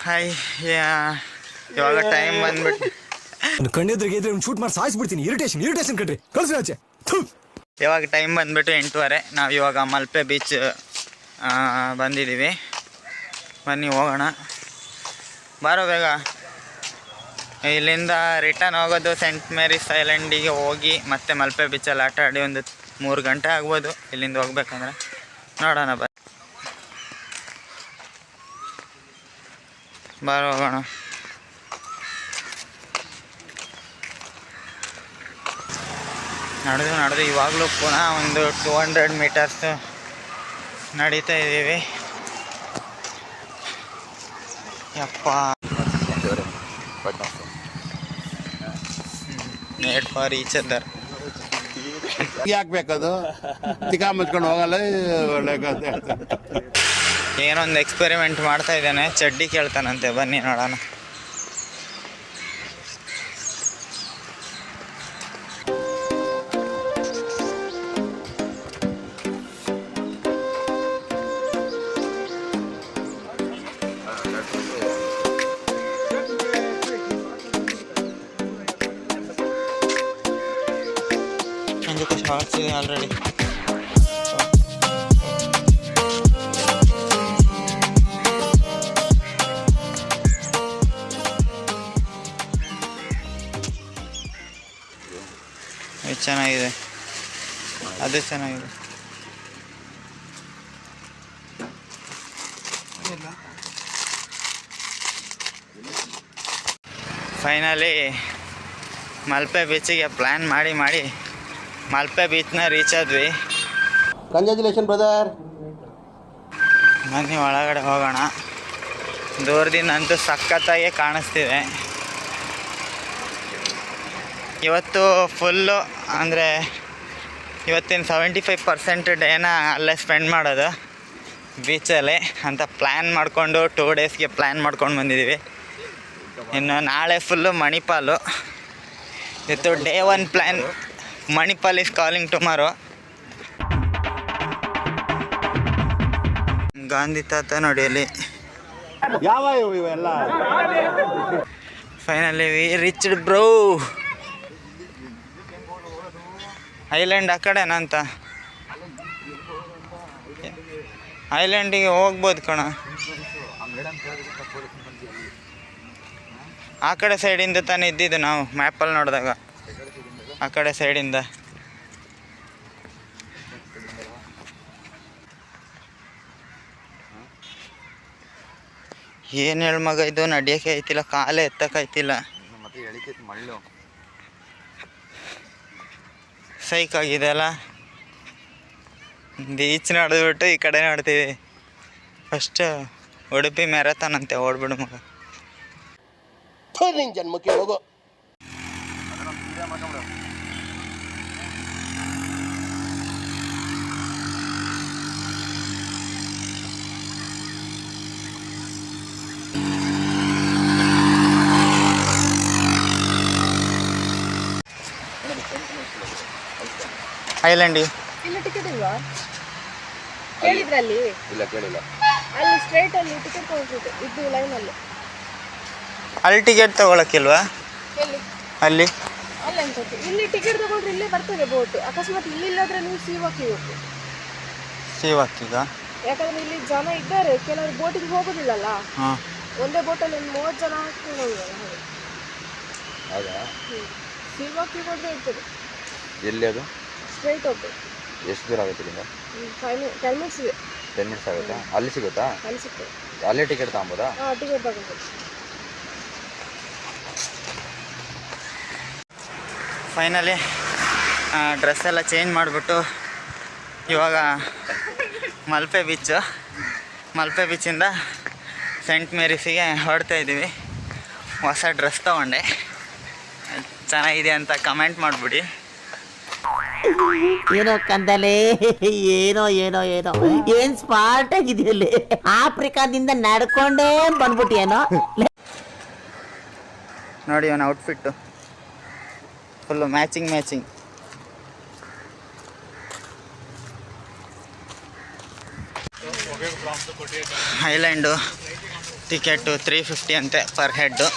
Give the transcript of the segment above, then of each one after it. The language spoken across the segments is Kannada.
ಹಾಯ್ ಇವಾಗ ಟೈಮ್ ಬಂದ್ಬಿಟ್ಟು ಕಣ್ಣೆದ್ರಿಗೆ ಇದ್ರೆ ಒಂದು ಶೂಟ್ ಮಾಡಿ ಸಾಯಿಸ್ಬಿಡ್ತೀನಿ. ಇರಿಟೇಷನ್ ಕಣ್ರಿ, ಕಳ್ಸಿ ಆಚೆ. ಇವಾಗ ಟೈಮ್ ಬಂದ್ಬಿಟ್ಟು 8:15. ನಾವು ಇವಾಗ ಮಲ್ಪೆ ಬೀಚ್ ಬಂದಿದ್ದೀವಿ. ಬನ್ನಿ ಹೋಗೋಣ, ಬಾರೋ ಬೇಗ. ಇಲ್ಲಿಂದ ರಿಟರ್ನ್ ಹೋಗೋದು ಸೆಂಟ್ ಮೇರಿಸ್ ಐಲ್ಯಾಂಡಿಗೆ ಹೋಗಿ ಮತ್ತೆ ಮಲ್ಪೆ ಬೀಚಲ್ಲಿ ಆಟ ಆಡಿ ಒಂದು 3 ಗಂಟೆ ಆಗ್ಬೋದು ಇಲ್ಲಿಂದ ಹೋಗ್ಬೇಕಂದ್ರೆ. ನೋಡೋಣ ಬಾರೋ ಹೋಗೋಣ. ನಡೆದು ಇವಾಗಲೂ ಪುನಃ ಒಂದು 200 ಮೀಟರ್ಸ್ ನಡೀತಾ ಇದ್ದೀವಿ. ಯಪ್ಪ, ಮೇಡ್ ಫಾರ್ ಈಚ್ ಅದರ್. ಯಾಕೆ ಬೇಕದು ತಿಕಾ ಮುಚ್ಕೊಂಡು ಹೋಗಲ್ಲ. ಒಳ್ಳೆ ಏನೊಂದು ಎಕ್ಸ್ಪೆರಿಮೆಂಟ್ ಮಾಡ್ತಾ ಇದ್ದಾನೆ, ಚಡ್ಡಿ ಕೇಳ್ತಾನಂತೆ. ಬನ್ನಿ ನೋಡೋಣ. ಶಾರ್ಟ್ಸ್ ಇದೆ ಆಲ್ರೆಡಿ. ಇದು ಚೆನ್ನಾಗಿದೆ, ಅದು ಚೆನ್ನಾಗಿದೆ. ಫೈನಲಿ ಮಲ್ಪೆ ಬೀಚಿಗೆ ಪ್ಲ್ಯಾನ್ ಮಾಡಿ ಮಲ್ಪೆ ಬೀಚ್ನ ರೀಚ್ ಆದ್ವಿ. Congratulation brother. ಬನ್ನಿ ಒಳಗಡೆ ಹೋಗೋಣ. ದೂರದಿಂದ ಅಂತೂ ಸಖತ್ತಾಗಿ ಕಾಣಿಸ್ತಿದೆ. ಇವತ್ತು ಫುಲ್ಲು ಅಂದರೆ ಇವತ್ತಿನ 75% ಡೇನ ಅಲ್ಲೇ ಸ್ಪೆಂಡ್ ಮಾಡೋದು ಬೀಚಲ್ಲಿ ಅಂತ ಪ್ಲ್ಯಾನ್ ಮಾಡಿಕೊಂಡು 2 ಡೇಸ್ಗೆ ಪ್ಲ್ಯಾನ್ ಮಾಡ್ಕೊಂಡು ಬಂದಿದ್ದೀವಿ. ಇನ್ನು ನಾಳೆ ಫುಲ್ಲು ಮಣಿಪಾಲು. ಇವತ್ತು day 1 plan. Manipal is calling tomorrow. Gandhi ತಾತ ನೋಡಿ ಅಲ್ಲಿ. ಯಾವ ಇವೆಲ್ಲ finally we reached bro. Island ಆ ಕಡೆನಂತ. ಐಲ್ಯಾಂಡಿಗೆ ಹೋಗ್ಬೋದು ಕಣ. ಆ ಕಡೆ ಸೈಡಿಂದ ತಾನೇ ಇದ್ದಿದ್ದು ನಾವು ಮ್ಯಾಪಲ್ಲಿ ನೋಡಿದಾಗ. ಆ ಕಡೆ ಸೈಡಿಂದ. ಏನು ಹೇಳ ಮಗ, ಇದು ನಡಿಯೋಕೆ ಆಯ್ತಿಲ್ಲ, ಕಾಲೇ ಎತ್ತಕ್ಕಾಯ್ತಿಲ್ಲ. ಸೈಕಾಗಿದೆ ಅಲ್ಲ. ಬೀಚ್ ನೋಡಿದ್ಬಿಟ್ಟು ಈ ಕಡೆ ನೋಡ್ತೀವಿ. ಫಸ್ಟ್ ಉಡುಪಿ ಮ್ಯಾರಥಾನ್ ಅಂತೆ, ಓಡ್ಬಿಡು ಮಗ. ಜನ್ಮಕ್ಕೆ ಹೋಗೋ. ಐಲ್ಯಾಂಡಿ ಇಲ್ಲ ಟಿಕೆಟ್ ಇಲ್ವಾ? ಕೇಳಿದ್ರಲ್ಲಿ? ಇಲ್ಲ ಕೇಳಿಲ್ಲ. ಅಲ್ಲಿ ಸ್ಟ್ರೈಟ್ ಅಲ್ಲಿ ಟಿಕೆಟ್ ತಗೊಳ್ತಿದ್ದೆ ಇದು ಲೈನ್ ಅಲ್ಲಿ. ಅಲ್ಲಿ ಟಿಕೆಟ್ ತಗೊಳಕ್ಕಿಲ್ವಾ? ಎಲ್ಲಿ? ಅಲ್ಲಿ ಅಲ್ಲ ಅನ್ಸುತ್ತೆ. ಇಲ್ಲಿ ಟಿಕೆಟ್ ತಗೊಂಡ್ರೆ ಇಲ್ಲೇ ಬರ್ತದೆ ಬೋಟ್. ಅಕಸ್ಮಾತ್ ಇಲ್ಲಿ ಇಲ್ಲಾದ್ರೆ ನೀವು ಸೀವಾಕಿ ಹೋಗಿ. ಸೀವಾಕಿಗ? ಯಾಕಂದ್ರೆ ಇಲ್ಲಿ ಜನ ಇದ್ದಾರೆ, ಕೆಲವರು ಬೋಟಿಗೆ ಹೋಗೋದಿಲ್ಲಲ್ಲ. ಹಾಂ, ಒಂದೇ ಬೋಟಲ್ಲಿ 30 ಜನ ಹಾಕ್ಕೊಂಡು ಹೋಗಿದ್ದಾರೆ. ಹೌದಾ? ಸೀವಾಕಿ ಹೋದ್ರೆ ಇರ್ತದೆ. ಎಲ್ಲಿ ಅದು? ಸ್ಟ್ರೈಟ್ ಹೋಗ್ಬೇಕು. ಎಷ್ಟು ದೂರ ಆಗುತ್ತೆ ಇಲ್ಲಿಂದ? 10 ಮಿನಿಟ್ಸ್ ಇದೆ. 10 ಮಿನಿಟ್ಸ್ ಆಗುತ್ತಾ? ಅಲ್ಲಿ ಸಿಗುತ್ತಾ? ಅಲ್ಲಿ ಸಿಗ್ತದೆ. ಅಲ್ಲೇ ಟಿಕೆಟ್ ತಗೊಬೋದಾ? ಹಾಂ, ಟಿಕೆಟ್ ತಗೊಬೋದು. ಫೈನಲಿ ಡ್ರೆಸ್ ಎಲ್ಲ ಚೇಂಜ್ ಮಾಡಿಬಿಟ್ಟು ಇವಾಗ ಮಲ್ಪೆ ಬೀಚಿಂದ ಸೆಂಟ್ ಮೇರಿಸಿಗೆ ಹೊರಡ್ತಾ ಇದ್ದೀವಿ. ಹೊಸ ಡ್ರೆಸ್ ತೊಗೊಂಡೆ, ಚೆನ್ನಾಗಿದೆ ಅಂತ ಕಮೆಂಟ್ ಮಾಡಿಬಿಡಿ. ಏನೋ ಕಂದಲೆ, ಏನೋ ಏನೋ ಏನೋ ಏನ್ ಸ್ಮಾರ್ಟ್ ಆಗಿದೆಯಲ್ಲಿ. ಆಫ್ರಿಕಾದಿಂದ ನಡ್ಕೊಂಡೇ ಬಂದ್ಬಿಟ್ಟಿಯೇನೋ. ನೋಡಿ ಅವನ outfit full matching. Island ticket 350 ಅಂತೆ ಪರ್ ಹೆಡ್ಡು.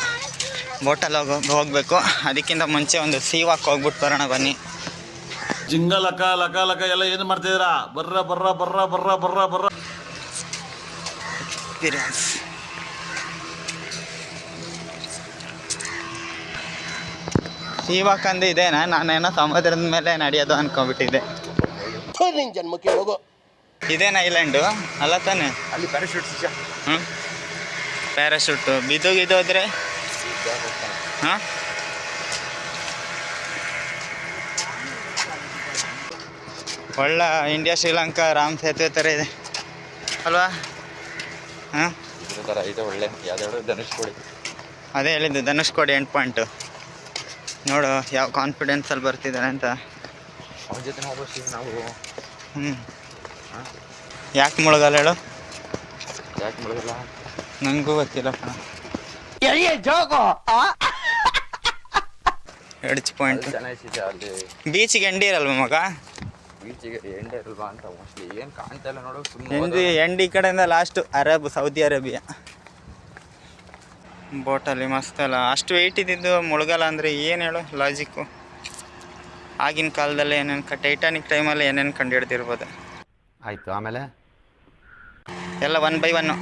ಬೋಟಲ್ಲಿ ಹೋಗಬೇಕು. ಅದಕ್ಕಿಂತ ಮುಂಚೆ ಒಂದು ಸೀವಾಕ್ ಹೋಗ್ಬಿಟ್ಟು ಬರೋಣ ಬನ್ನಿ. ಜಿಂಗ ಲಕ ಲಕ ಲಕ ಎಲ್ಲ ಏನು ಮಾಡ್ತಿದ್ದೀರಾ? ಬರ್ರ ಬರ್ರ ಬರ್ರ ಬರ್ರ ಬರ್ರ ಬರ್ರ. ಎಕ್ಸ್ಪೀರಿಯನ್ಸ್. ಸೀವಾಕ್ ಅಂದು ಇದೇನಾ? ನಾನೇನೋ ಸಮುದ್ರದ ಮೇಲೆ ನಡೆಯೋದು ಅನ್ಕೊಂಡ್ಬಿಟ್ಟಿದ್ದೆ. ಜನ್ಮಕ್ಕೆ ಹೋಗೋ ಇದೇನು ಐಲ್ಯಾಂಡು ಅಲ್ಲ ತಾನೆ? ಅಲ್ಲಿ ಪ್ಯಾರಾಶೂಟ್ ಹ್ಞೂ, ಪ್ಯಾರಾಶೂಟು ಬಿದ್ದೋಗಿದ್ದೋದ್ರೆ ಹಾಂ. ಒಳ್ಳೆ ಇಂಡಿಯಾ ಶ್ರೀಲಂಕಾ ರಾಮ್ ಸೇತುವೆ ಥರ ಇದೆ ಅಲ್ವಾ? ಹಾಂ, ಇದ್ರ ಥರ ಇದೆ ಒಳ್ಳೆ. ಯಾವ್ದಾದ್ರು ಧನುಷ್ಕೋಡಿ. ಅದೇ ಹೇಳಿದ್ದು, ಧನುಷ್ಕೋಡಿ ಎಂಡ್ ಪಾಯಿಂಟು. ನೋಡು ಯಾವ ಕಾನ್ಫಿಡೆನ್ಸಲ್ಲಿ ಬರ್ತಿದ್ದಾನೆ ಅಂತ. ಅವನ ಜೊತೆ ಹೋಗ್ಬೋದು ನಾವು. ಹ್ಞೂ, ಯಾಕೆ ಮುಳುಗಲ್ಲ ಹೇಳು? ಯಾಕೆ ಮುಳುಗಲ್ಲ? ನನಗೂ ಗೊತ್ತಿಲ್ಲಪ್ಪ. ಎಡ್ಜ್ ಪಾಯಿಂಟ್ ಚೆನ್ನಾಗಿದೆ. ಅಲ್ಲಿ ಬೀಚಿಗೆ ಎಂಡಿ ಇರಲ್ವ ಮಗ? ಬೀಚಿಗೆ ಎಂಡ ಇರಲ್ವಾ ಅಂತ ಮೋಸ್ಟ್ಲಿ. ಏನು ಕಾಣ್ತಾ ಇಲ್ಲ ನೋಡು. ಎಂಡಿ ಕಡೆಯಿಂದ ಲಾಸ್ಟು ಸೌದಿ ಅರೇಬಿಯಾ. ಬೋಟಲ್ಲಿ ಮಸ್ತ್ ಅಲ್ಲ. ಅಷ್ಟು ವೆಯ್ಟ್ ಇದ್ದಿದ್ದು ಮುಳುಗಲ್ಲ ಅಂದರೆ ಏನು ಹೇಳು ಲಾಜಿಕ್ಕು? ಆಗಿನ ಕಾಲದಲ್ಲಿ ಏನೇನು ಟೈಟಾನಿಕ್ ಟೈಮಲ್ಲಿ ಏನೇನು ಕಂಡು ಹಿಡ್ದಿರ್ಬೋದು. ಆಯಿತು, ಆಮೇಲೆ ಎಲ್ಲ 1 by 1.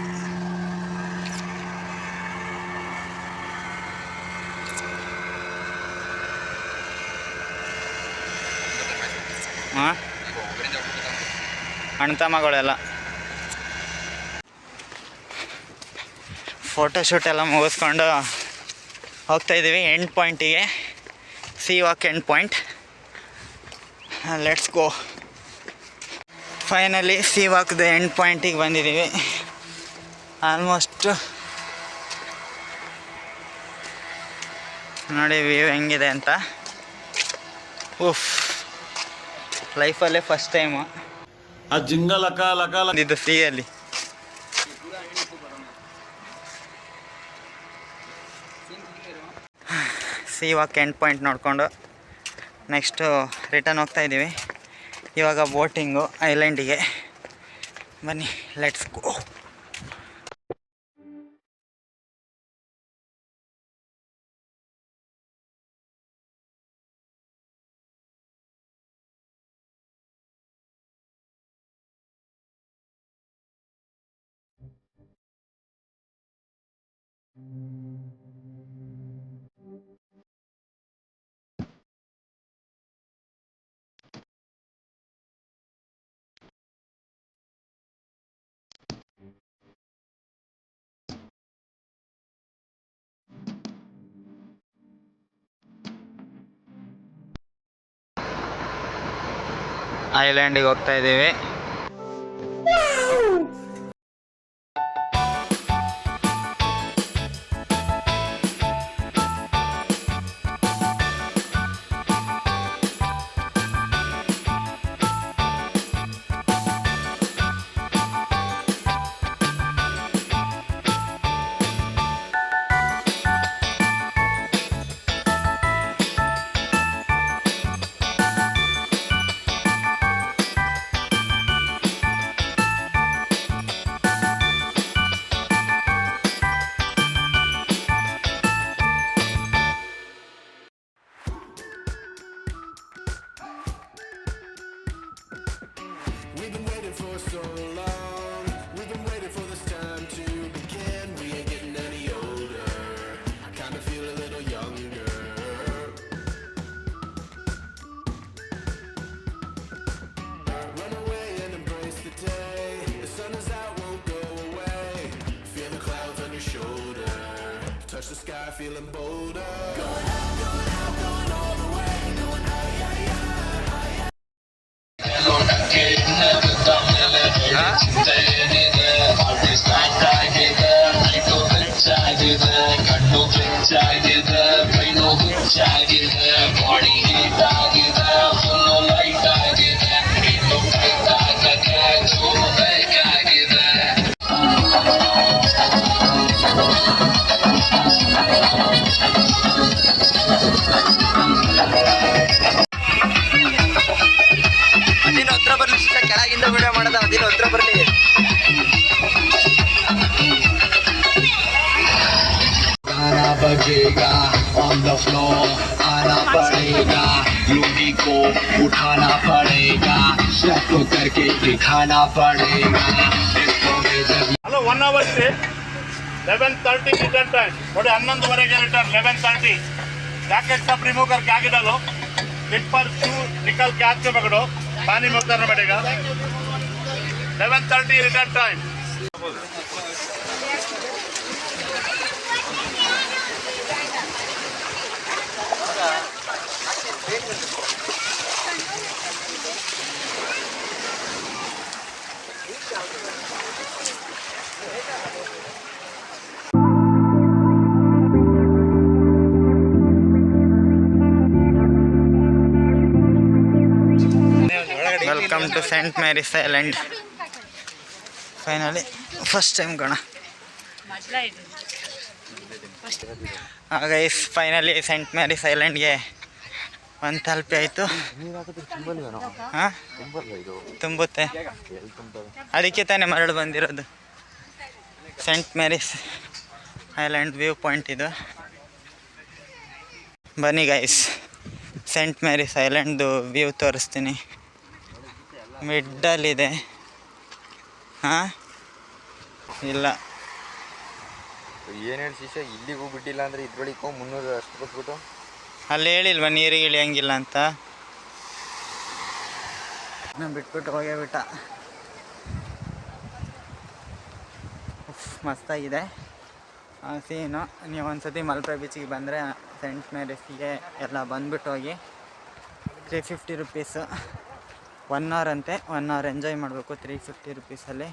ಹಾಂ, ಅಣ್ತಮ್ಮಗಳೆಲ್ಲ ಫೋಟೋಶೂಟ್ ಎಲ್ಲ ಮುಗಿಸ್ಕೊಂಡು ಹೋಗ್ತಾಯಿದ್ದೀವಿ ಎಂಡ್ ಪಾಯಿಂಟಿಗೆ. Sea walk end point. Let's go. Finally ಸೀವಾಕ್ದು ಎಂಡ್ ಪಾಯಿಂಟಿಗೆ ಬಂದಿದ್ದೀವಿ. ಆಲ್ಮೋಸ್ಟ್ ನೋಡಿ ವ್ಯೂ ಹೆಂಗಿದೆ ಅಂತ. ಉಫ್, ಲೈಫಲ್ಲೇ ಫಸ್ಟ್ ಟೈಮು ಆ ಜಿಂಗ ಲಕ ಲಕ ಲಕ ಇದು ಸೀಯಲ್ಲಿ. ಸೀವಾಕ್ ಎಂಡ್ ಪಾಯಿಂಟ್ ನೋಡಿಕೊಂಡು ನೆಕ್ಸ್ಟು ರಿಟರ್ನ್ ಹೋಗ್ತಾಯಿದ್ದೀವಿ. ಇವಾಗ ಬೋಟಿಂಗು ಐಲ್ಯಾಂಡಿಗೆ ಬನ್ನಿ, ಲೆಟ್ಸ್ ಗೋ. ಐಲ್ಯಾಂಡಿಗೆ ಹೋಗ್ತಾ ಇದ್ದೀವಿ. Touch the sky, feeling bolder. ಅದಿನ ಹತ್ರ ಬರ್ಲಿ, ಕೆಳಗಿಂದ ವಿಡಿಯೋ ಮಾಡೋದ. ಅದಿನ ಹತ್ರ ಬರ್ಲಿ. बजेगा ऑन द फ्लोर आना पड़ेगा लुंगी को उठाना पड़ेगा स्टेप करके दिखाना पड़ेगा hello 1 hour stay 11:30 return time थोड़े 11:30 रिटर्न 11:30 जैकेट सब रिमूव करके आगे डालो पिट पर शू निकल के हाथ से पकड़ो पानी में उतरना पड़ेगा 11:30 return time welcome to Saint Mary's Island. Finally first time ಕಣ ಗೈಸ್, ಫೈನಲಿ ಸೆಂಟ್ ಮೇರಿಸ್ ಐಲ್ಯಾಂಡ್ಗೆ ಒಂದು ತಲುಪಿ ಆಯಿತು. ಹಾಂ, ತುಂಬುತ್ತೆ, ಅದಕ್ಕೆ ತಾನೇ ಮರಳು ಬಂದಿರೋದು. ಸೆಂಟ್ ಮೇರಿಸ್ ಐಲ್ಯಾಂಡ್ ವ್ಯೂ ಪಾಯಿಂಟ್ ಇದು. ಬನ್ನಿ ಗೈಸ್, ಸೆಂಟ್ ಮೇರಿಸ್ ಐಲ್ಯಾಂಡ್ದು ವ್ಯೂ ತೋರಿಸ್ತೀನಿ. ಮಿಡ್ಡಲ್ಲಿದೆ. ಹಾಂ, ಇಲ್ಲ ಏನು ಹೇಳಿ ಶಿಷ್ಯ, ಇಲ್ಲಿಗೆ ಹೋಗ್ಬಿಟ್ಟಿಲ್ಲ ಅಂದರೆ ಇದ್ರೊಳಗೆ 300 ಅಷ್ಟು ಕೊಟ್ಬಿಟ್ಟು ಅಲ್ಲಿ ಹೇಳಿಲ್ವ ನೀರಿಗೆ ಇಳಿಯಂಗಿಲ್ಲ ಅಂತ. ನಾನು ಬಿಟ್ಬಿಟ್ಟು ಹೋಗೇ ಬಿಟ್ಟ. ಮಸ್ತಾಗಿದೆ ಸೀನು. ನೀವು ಒಂದ್ಸತಿ ಮಲ್ಪೆ ಬೀಚಿಗೆ ಬಂದರೆ ಸೆಂಟ್ ಮೇರಿಸ್ಗೆ ಎಲ್ಲ ಬಂದ್ಬಿಟ್ಟು ಹೋಗಿ. 350 ರುಪೀಸು 1 hour ಅಂತೆ. 1 hour ಎಂಜಾಯ್ ಮಾಡಬೇಕು 350 ರುಪೀಸಲ್ಲಿ.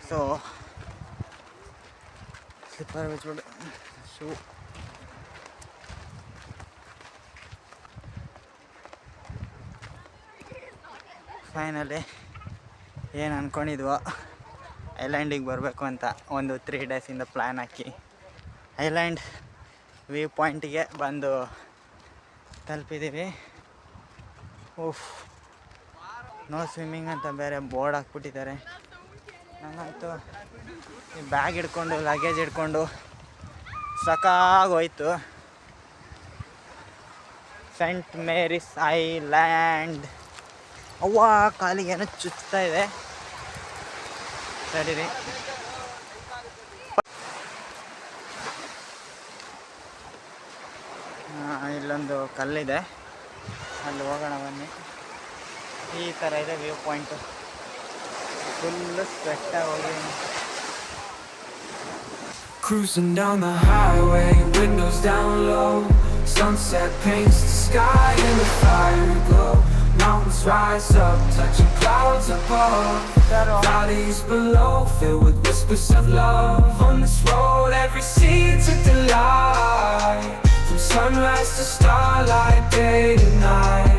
ಸೊ ಸ್ಲಿಪ್ಪರ್ ಬಿಚ್ಬಿಟ್ಟು ಶೂ ಫೈನಲಿ ಏನು ಅಂದ್ಕೊಂಡಿದ್ವೋ ಐಲ್ಯಾಂಡಿಗೆ ಬರಬೇಕು ಅಂತ ಒಂದು 3 ಡೇಸಿಂದ ಪ್ಲ್ಯಾನ್ ಹಾಕಿ ಐಲ್ಯಾಂಡ್ ವ್ಯೂ ಪಾಯಿಂಟಿಗೆ ಬಂದು ತಲುಪಿದ್ದೀವಿ. ಓಹ್, ನೋ ಸ್ವಿಮ್ಮಿಂಗ್ ಅಂತ ಬೇರೆ ಬೋರ್ಡ್ ಹಾಕ್ಬಿಟ್ಟಿದ್ದಾರೆ. ನಂಗಂತೂ ಈ ಬ್ಯಾಗ್ ಹಿಡ್ಕೊಂಡು ಲಗೇಜ್ ಹಿಡ್ಕೊಂಡು ಸಾಕಾಗೋಯ್ತು. Scent Mary's island. ಅವ್ವ, ಕಾಲಿಗೆ ಏನೋ ಚುಚ್ತಾ ಇದೆ. ಸರಿ ರೀ, ಇಲ್ಲೊಂದು ಕಲ್ಲಿದೆ, ಅಲ್ಲಿ ಹೋಗೋಣ ಬನ್ನಿ. ಈ ಥರ ಇದೆ ವ್ಯೂ ಪಾಯಿಂಟು. ಫುಲ್ಲು ಸ್ವೆಟ್ಟಾಗಿ ಹೋಗಿ. Cruising down the highway, windows down low. Sunset paints the sky in a fiery glow. Mountains rise up, touching clouds above. Valleys below, filled with whispers of love. On this road, every scene's a delight. From sunrise to starlight, day to night.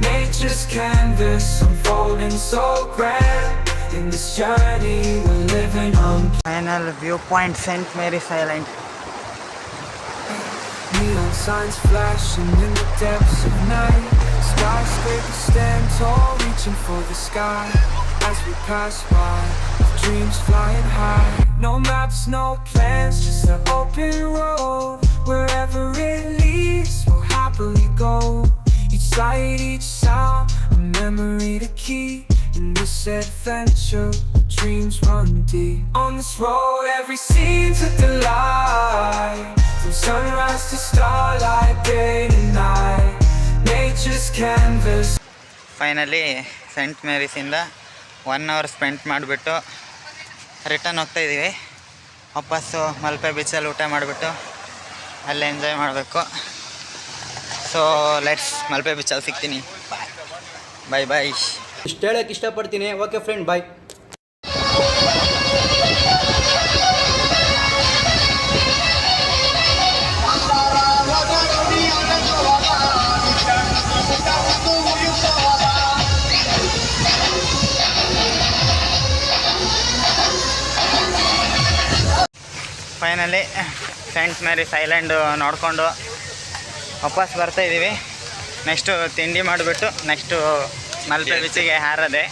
Nature's canvas unfolding so grand. In this journey we're living on. Final view point Saint Mary's Island. Neon signs flashing in the depths of night. Skyscrapers stand tall, reaching for the sky. As we pass by, with dreams flying high. No maps, no plans, just an open road. Wherever it leads, we'll happily go. Each sight, each sound, a memory to keep. In this adventure, dreams run deep. On this road, every scene's a delight. From sunrise to starlight, day to night. Nature's canvas. Finally saint ಮೇರಿಸಿಂದ 1 hour ಸ್ಪೆಂಡ್ ಮಾಡಿಬಿಟ್ಟು ರಿಟರ್ನ್ ಹೋಗ್ತಾಯಿದ್ದೀವಿ. ವಾಪಸ್ಸು ಮಲ್ಪೆ ಬೀಚಲ್ಲಿ ಊಟ ಮಾಡಿಬಿಟ್ಟು ಅಲ್ಲೇ ಎಂಜಾಯ್ ಮಾಡಬೇಕು. ಸೊ ಲೆಟ್ಸ್ ಮಲ್ಪೆ ಬೀಚಲ್ಲಿ ಸಿಗ್ತೀನಿ. ಬಾಯ್ ಬಾಯ್. ಇಷ್ಟು ಹೇಳೋಕ್ಕೆ ಇಷ್ಟಪಡ್ತೀನಿ. ಓಕೆ ಫ್ರೆಂಡ್, ಬಾಯ್. ಫೈನಲಿ ಸೆಂಟ್ ಮೇರಿಸ್ ಐಲ್ಯಾಂಡು ನೋಡಿಕೊಂಡು ವಾಪಸ್ ಬರ್ತಾಯಿದ್ದೀವಿ. ನೆಕ್ಸ್ಟು ತಿಂಡಿ ಮಾಡಿಬಿಟ್ಟು ನೆಕ್ಸ್ಟು ಮಲ್ಪೆ ಬೀಚಿಗೆ ಹಾರದೆ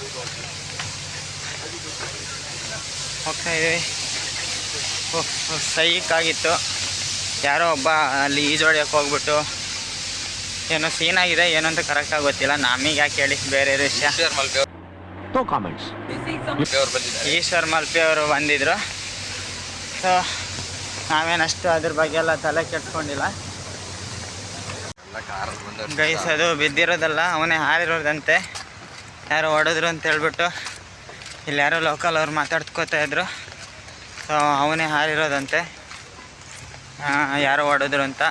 ಹೋಗ್ತಾಯಿದ್ದೀವಿ. ಸೈಕಾಗಿತ್ತು ಯಾರೋ ಒಬ್ಬ ಅಲ್ಲಿ ಈಜೊಡೆಯೋಕೆ ಹೋಗ್ಬಿಟ್ಟು ಏನೋ ಸೀನ್ ಆಗಿದೆ, ಏನು ಅಂತ ಕರೆಕ್ಟಾಗಿ ಗೊತ್ತಿಲ್ಲ. ನಮಗೆ ಯಾಕೆ ಹೇಳಿ, ಬೇರೆ ವಿಷಯ. ಈಶ್ವರ್ ಮಲ್ಪೆ ಅವರು ಬಂದಿದ್ರು. ಸೊ ನಾವೇನಷ್ಟು ಅದ್ರ ಬಗ್ಗೆ ಎಲ್ಲ ತಲೆ ಕೆಡ್ಸ್ಕೊಂಡಿಲ್ಲ. ಗೈಸ್ ಅದು ಬಿದ್ದಿರೋದಲ್ಲ, ಅವನೇ ಹಾರಿರೋದಂತೆ. ಯಾರೋ ಹೊಡೆದ್ರು ಅಂತ ಹೇಳ್ಬಿಟ್ಟು ಇಲ್ಲಿ ಯಾರೋ ಲೋಕಲ್ ಅವ್ರು ಮಾತಾಡ್ಕೋತಾ ಇದ್ರು. ಸೊ ಅವನೇ ಹಾರಿರೋದಂತೆ, ಯಾರೋ ಹೊಡೆದ್ರು ಅಂತ.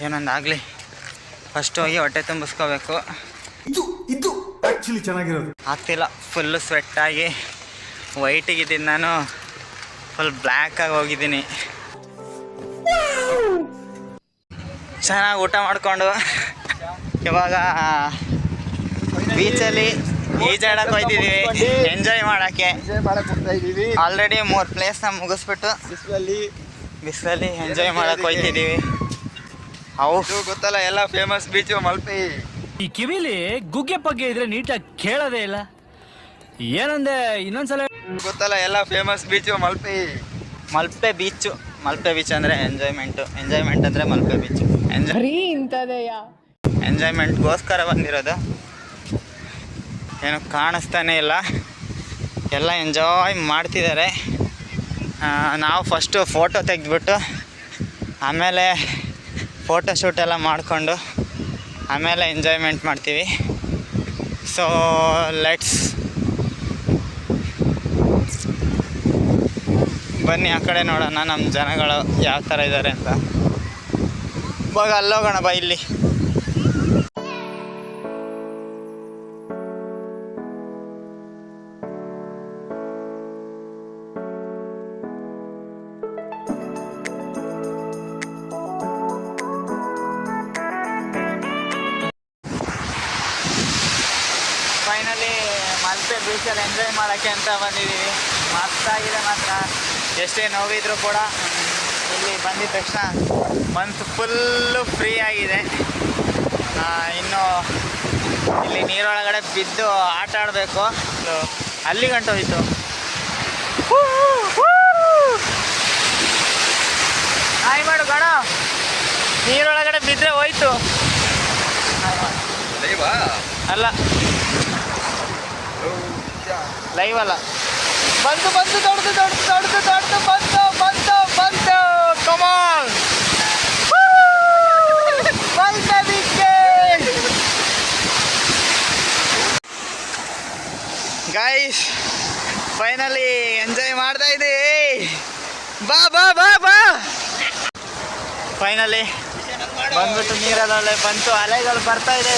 ಏನೊಂದಾಗಲಿ, ಫಸ್ಟ್ ಹೋಗಿ ಹೊಟ್ಟೆ ತುಂಬಿಸ್ಕೋಬೇಕು. ಇದು ಆಕ್ಚುಲಿ ಚೆನ್ನಾಗಿರೋದು. ಆಗ್ತಿಲ್ಲ, ಫುಲ್ಲು ಸ್ವೆಟ್ಟಾಗಿ ವೈಟಿಗಿದ್ದೀನಿ ನಾನು, ಫುಲ್ ಬ್ಲ್ಯಾಕಾಗಿ ಹೋಗಿದ್ದೀನಿ. ಚೆನ್ನಾಗಿ ಊಟ ಮಾಡಿಕೊಂಡು ಇವಾಗ ಬೀಚಲ್ಲಿ ಈಜಾಡಕ್ಕೆ ಹೋಗ್ತಿದ್ದೀವಿ, ಎಂಜಾಯ್ ಮಾಡೋಕ್ಕೆ. ಆಲ್ರೆಡಿ 3 ಪ್ಲೇಸ್ನ ಮುಗಿಸ್ಬಿಟ್ಟು ಬಿಸಿಲಲ್ಲಿ ಎಂಜಾಯ್ ಮಾಡೋಕ್ಕೆ ಹೋಗ್ತಿದ್ದೀವಿ. ಅವು ಗೊತ್ತಲ್ಲ ಎಲ್ಲ ಫೇಮಸ್ ಬೀಚು ಮಲ್ಪೆ. ಈ ಕಿವಿಲಿ ಗುಗ್ಗೆ ಪಗ್ಗೆ ಇದ್ರೆ ನೀಟಾಗಿ ಕೇಳೋದೇ ಇಲ್ಲ. ಏನಂದೆ ಇನ್ನೊಂದ್ಸಲ ಗೊತ್ತಲ್ಲ ಎಲ್ಲ famous beach Malpe. Malpe beach ಅಂದರೆ ಎಂಜಾಯ್ಮೆಂಟ್ ಅಂದರೆ ಮಲ್ಪೆ ಬೀಚು. ಎಂಜಾಯ್ಮೆಂಟ್ಗೋಸ್ಕರ ಬಂದಿರೋದು. ಏನೋ ಕಾಣಿಸ್ತಾನೆ ಇಲ್ಲ, ಎಲ್ಲ ಎಂಜಾಯ್ ಮಾಡ್ತಿದ್ದಾರೆ. ನಾವು ಫಸ್ಟು ಫೋಟೋ ತೆಗೆದ್ಬಿಟ್ಟು ಆಮೇಲೆ ಫೋಟೋಶೂಟ್ ಎಲ್ಲ ಮಾಡಿಕೊಂಡು ಆಮೇಲೆ ಎಂಜಾಯ್ಮೆಂಟ್ ಮಾಡ್ತೀವಿ. ಸೊ ಲೆಟ್ಸ್ ಬನ್ನಿ ಆ ಕಡೆ ನೋಡೋಣ ನಮ್ಮ ಜನಗಳು ಯಾವ ಥರ ಇದ್ದಾರೆ ಅಂತ. ಇವಾಗ ಅಲ್ಲೋಗೋಣ ಬಾ. ಇಲ್ಲಿ ಫೈನಲಿ ಮಲ್ಪೆ ಬೀಚಲ್ಲಿ ಎಂಜಾಯ್ ಮಾಡೋಕ್ಕೆ ಅಂತ ಬಂದಿದ್ದೀವಿ. ಮಸ್ತಾಗಿದೆ ಮಾತ್ರ. ಎಷ್ಟೇ ನೋವಿದ್ರೂ ಕೂಡ ಇಲ್ಲಿ ಬಂದಿದ ತಕ್ಷಣ ಮನಸ್ಸು ಫುಲ್ಲು ಫ್ರೀ ಆಗಿದೆ. ಇನ್ನು ಇಲ್ಲಿ ನೀರೊಳಗಡೆ ಬಿದ್ದು ಆಟ ಆಡಬೇಕು. ಅಲ್ಲಿ ಗಂಟು ಹೋಯ್ತು. ಹಾಯ್ ಮಾಡು ಗಣ, ನೀರೊಳಗಡೆ ಬಿದ್ದರೆ ಹೋಯ್ತು. ಅಲ್ಲ ಲೈವ್ ಅಲ್ಲ, ಬಂತು ದೊಡ್ಡದು ಬಂತು ಕಮಾನ್ ಗೈಸ್. ಫೈನಲಿ ಎಂಜಾಯ್ ಮಾಡ್ತಾ ಇದ್ದೀವಿ. ಬಾ ಫೈನಲಿ ಬಂದ್ಬಿಟ್ಟು ನೀರಲ್ಲೇ ಬಂತು, ಅಲೆಗಳು ಬರ್ತಾ ಇದೆ.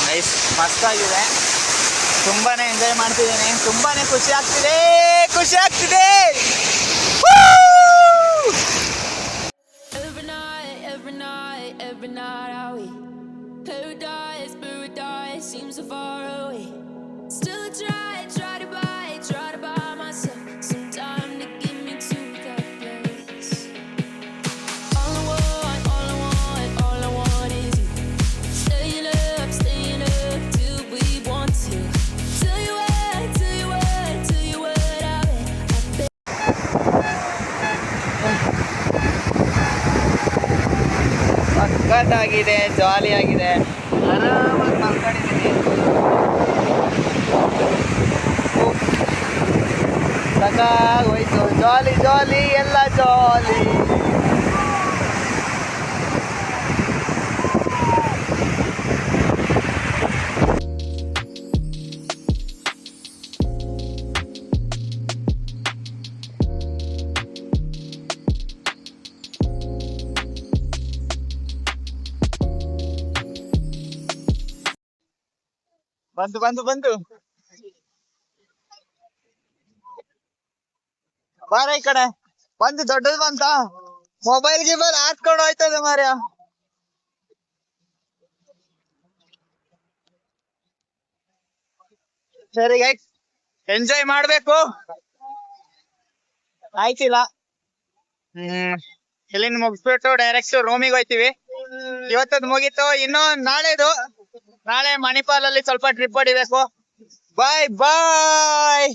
ನೈಸ್, ಮಸ್ತಾಗಿದೆ. ತುಂಬಾ ಎಂಜಾಯ್ ಮಾಡ್ತಿದ್ದೀನಿ, ತುಂಬಾ ಖುಷಿ ಆಗ್ತಿದೆ. Every night are we paradise seems so far away. Still try to buy myself some time to get me to that place. All I want is you. Staying up till we want to. Tell you what, I bet. ಸಖತ್ತಾಗಿದೆ, ಜಾಲಿಯಾಗಿದೆ, ಆರಾಮಾಗಿ ಮಲ್ಕೊಂಡಿದ್ದೀನಿ. ಸಾಕಾಗೋಯ್ತು. ಜಾಲಿ ಎಲ್ಲ ಜಾಲಿ. ಬಂತು ಬಾರ ಈ ಕಡೆ. ದೊಡ್ಡದು ಬಂತ. ಮೊಬೈಲ್ ಗಿಬೈಲ್ ಹಾಕ್ಕೊಂಡು ಹೋಯ್ತದೆ ಮಾರ್ಯ. ಸರಿ ಗೈಸ್, ಎಂಜಾಯ್ ಮಾಡ್ಬೇಕು. ಆಯ್ತಿಲ್ಲ. ಇಲ್ಲಿಂದ ಮುಗಿಸ್ಬಿಟ್ಟು ಡೈರೆಕ್ಟ್ ರೂಮಿಗೆ ಹೋಯ್ತಿವಿ. ಇವತ್ತದ್ ಮುಗೀತು. ಇನ್ನು ನಾಳೆ ಮಣಿಪಾಲಲ್ಲಿ ಸ್ವಲ್ಪ ಟ್ರಿಪ್ ಹೊಡಿಬೇಕು. ಬಾಯ್ ಬಾಯ್.